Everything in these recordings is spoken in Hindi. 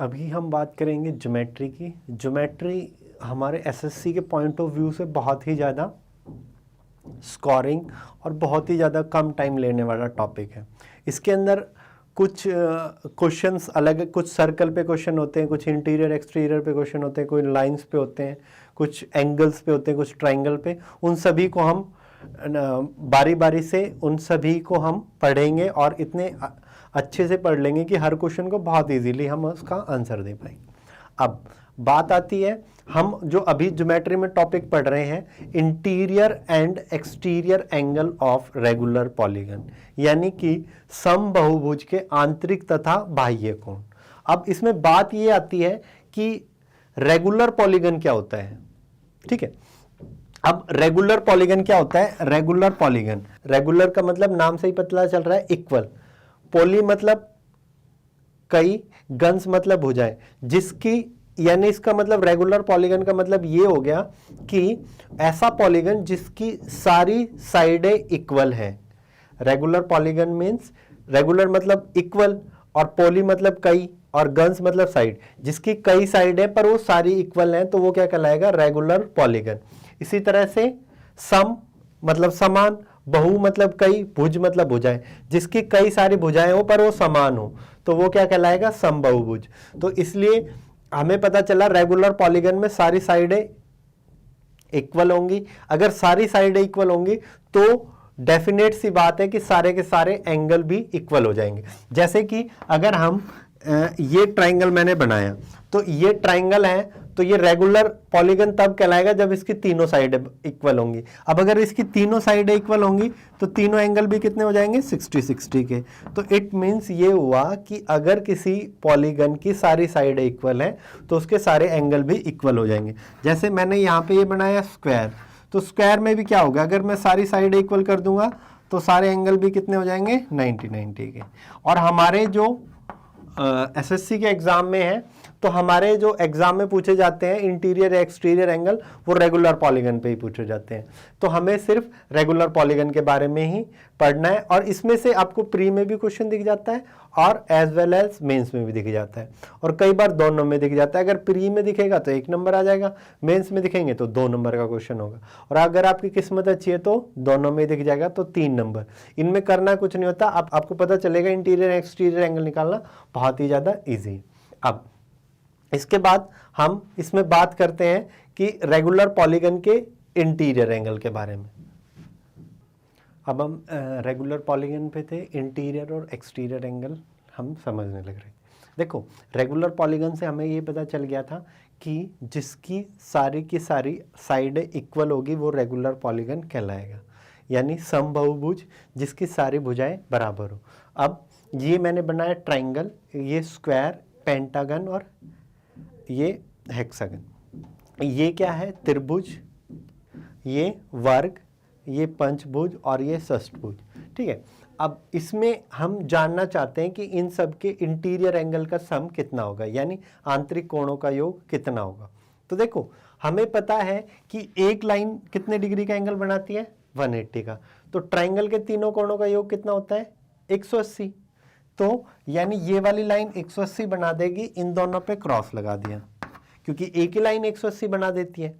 अभी हम बात करेंगे ज्योमेट्री की। ज्योमेट्री हमारे एसएससी के पॉइंट ऑफ व्यू से बहुत ही ज़्यादा स्कोरिंग और बहुत ही ज़्यादा कम टाइम लेने वाला टॉपिक है। इसके अंदर कुछ क्वेश्चंस अलग, कुछ सर्कल पे क्वेश्चन होते हैं, कुछ इंटीरियर एक्सटीरियर पे क्वेश्चन होते हैं, कोई लाइंस पे होते हैं, कुछ एंगल्स पे होते हैं, कुछ ट्रायंगल पे। उन सभी को हम बारी बारी से उन सभी को हम पढ़ेंगे और इतने अच्छे से पढ़ लेंगे कि हर क्वेश्चन को बहुत इजीली हम उसका आंसर दे पाएंगे। अब बात आती है, हम जो अभी ज्योमेट्री में टॉपिक पढ़ रहे हैं, interior and exterior angle of regular polygon, यानी कि समबाहुभुज के आंतरिक तथा बाह्य कोण। अब इसमें बात ये आती है कि रेगुलर पॉलीगन क्या होता है, ठीक है। अब रेगुलर पॉलीगन क्या होता है? रेगुलर पॉलीगन, रेगुलर का मतलब नाम से ही पता चल रहा है इक्वल, पॉली मतलब कई, गन्स मतलब भुजाएं, जिसकी, यानी इसका मतलब रेगुलर पॉलीगन का मतलब ये हो गया कि ऐसा पॉलीगन जिसकी सारी साइडें इक्वल है। रेगुलर पॉलीगन मींस, रेगुलर मतलब इक्वल और पॉली मतलब कई और गन्स मतलब साइड, जिसकी कई साइड है पर वो सारी इक्वल हैं, तो वो क्या कहलाएगा? Regular polygon. इसी तरह से सम मतलब समान, बहु मतलब कई, भुज मतलब भुजाएं, जिसकी कई सारी भुजाएं हो पर वो समान हो, तो वो क्या कहलाएगा? समबाहुभुज। तो इसलिए हमें पता चला रेगुलर पॉलीगन में सारी साइडें इक्वल होंगी। अगर सारी साइडें इक्वल होंगी तो डेफिनेट सी बात है कि सारे के सारे एंगल भी इक्वल हो जाएंगे। जैसे कि अगर हम ये ट्राइंगल मैंने बनाया, तो ये ट्राइंगल है, तो ये रेगुलर पॉलीगन तब कहलाएगा जब इसकी तीनों साइडें इक्वल होंगी। अब अगर इसकी तीनों साइडें इक्वल होंगी तो तीनों एंगल भी कितने हो जाएंगे? 60-60 के। तो इट मीन्स ये हुआ कि अगर किसी पॉलीगन की सारी साइडें इक्वल हैं तो उसके सारे एंगल भी इक्वल हो जाएंगे। जैसे मैंने यहाँ पे ये बनाया स्क्वायर, तो स्क्वायर में भी क्या होगा? अगर मैं सारी साइडें इक्वल कर दूंगा तो सारे एंगल भी कितने हो जाएंगे? 90-90 के। और हमारे जो एसएससी के एग्जाम में है, तो हमारे जो एग्जाम में पूछे जाते हैं इंटीरियर एक्सटीरियर एंगल, वो रेगुलर पॉलीगन पे ही पूछे जाते हैं। तो हमें सिर्फ रेगुलर पॉलीगन के बारे में ही पढ़ना है, और इसमें से आपको प्री में भी क्वेश्चन दिख जाता है और एज वेल एज मेंस में भी दिख जाता है, और कई बार दोनों में दिख जाता है। अगर प्री में दिखेगा तो 1 नंबर आ जाएगा, मेंस में दिखेंगे तो 2 नंबर का क्वेश्चन होगा, और अगर आपकी किस्मत अच्छी है तो दोनों में दिख जाएगा तो 3 नंबर। इनमें करना कुछ नहीं होता, आपको पता चलेगा इंटीरियर एक्सटीरियर एंगल निकालना बहुत ही ज़्यादा ईजी। अब इसके बाद हम इसमें बात करते हैं कि रेगुलर पॉलीगन के इंटीरियर एंगल के बारे में। अब हम रेगुलर पॉलीगन पे थे, इंटीरियर और एक्सटीरियर एंगल हम समझने लग रहे। देखो, रेगुलर पॉलीगन से हमें ये पता चल गया था कि जिसकी सारी की सारी साइडें इक्वल होगी वो रेगुलर पॉलीगन कहलाएगा, यानी समबाहुभुज जिसकी सारी भुजाएं बराबर हो। अब ये मैंने बनाया ट्राइंगल, ये स्क्वायर, पेंटागन और ये हेक्सागन। ये क्या है? त्रिभुज, ये वर्ग, ये पंचभुज और ये षष्ठभुज, ठीक है। अब इसमें हम जानना चाहते हैं कि इन सब के इंटीरियर एंगल का सम कितना होगा, यानी आंतरिक कोणों का योग कितना होगा। तो देखो, हमें पता है कि एक लाइन कितने डिग्री का एंगल बनाती है? 180 का। तो ट्राइंगल के तीनों कोणों का योग कितना होता है? 180। तो यानी ये वाली लाइन 180 बना देगी, इन दोनों पे क्रॉस लगा दिया, क्योंकि एक ही लाइन 180 बना देती है।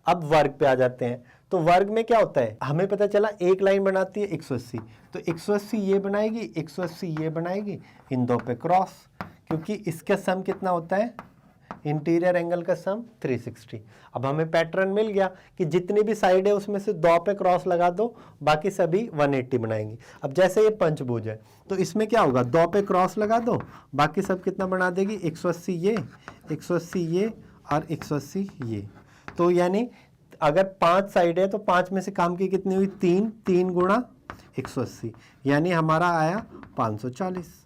अब वर्ग पे आ जाते हैं, तो वर्ग में क्या होता है? हमें पता चला एक लाइन बनाती है 180, तो 180 ये बनाएगी, 180 ये बनाएगी, इन दो पे क्रॉस, क्योंकि इसका सम कितना होता है? इंटीरियर एंगल का सम 360। अब हमें पैटर्न मिल गया कि जितनी भी साइड है उसमें से 2 पे क्रॉस लगा दो, बाकी सभी 180 बनाएंगी। अब जैसे ये पंचभुज है तो इसमें क्या होगा? 2 पे क्रॉस लगा दो, बाकी सब कितना बना देगी? 180 ये, 180 ये और 180 ये। तो यानी अगर 5 साइड है तो 5 में से काम की कितनी हुई? 3 गुणा 180, यानी हमारा आया 540।